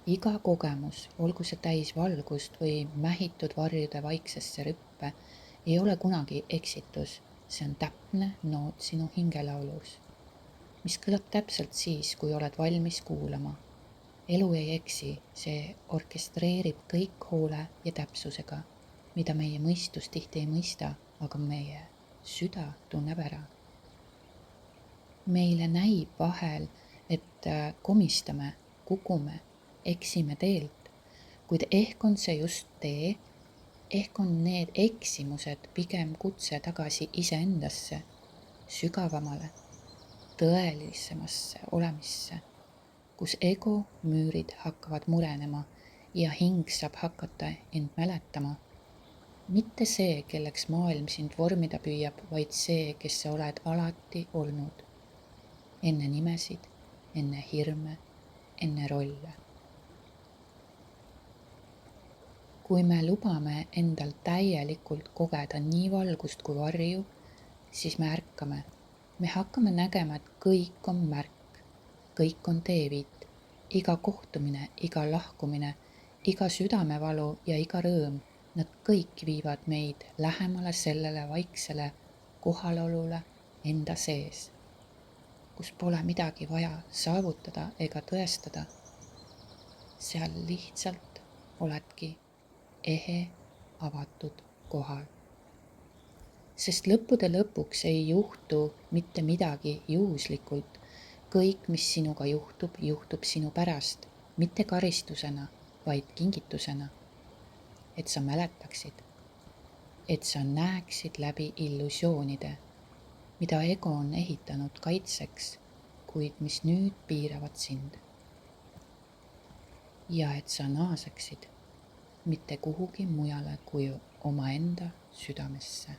Iga kogemus, olgu see täis valgust või mähitud varjude vaiksesse rüppe, ei ole kunagi eksitus, see on täpne noot sinu hingelaulus, mis kõlab täpselt siis, kui oled valmis kuulama. Elu ei eksi, see orkestreerib kõik hoole ja täpsusega, mida meie mõistus tihti ei mõista, aga meie süda tunneb ära. Meile näib vahel, et komistame, kukume, eksime teelt, kuid ehk on see just tee, ehk on need eksimused pigem kutse tagasi iseendasse, sügavamale, tõelisemasse olemisse, kus ego müürid hakkavad murenema ja hing saab hakata end mäletama. Mitte see, kelleks maailm sind vormida püüab, vaid see, kes sa oled alati olnud. Enne nimesid, enne hirme, enne rolle. Kui me lubame endal täielikult kogeda nii valgust kui varju, siis me ärkame. Me hakkame nägema, et kõik on märk, kõik on teeviit, iga kohtumine, iga lahkumine, iga südamevalu ja iga rõõm, nad kõik viivad meid lähemale sellele vaiksele kohalolule enda sees, kus pole midagi vaja saavutada ega tõestada. Seal lihtsalt oledki ehe avatud kohal. Sest lõppude lõpuks ei juhtu mitte midagi juhuslikult. Kõik, mis sinuga juhtub, juhtub sinu pärast, mitte karistusena, vaid kingitusena. Et sa mäletaksid, et sa näeksid läbi illusioonide, mida ego on ehitanud kaitseks, kuid mis nüüd piiravad sind. Ja et sa naaseksid mitte kuhugi mujale kui omaenda südamesse.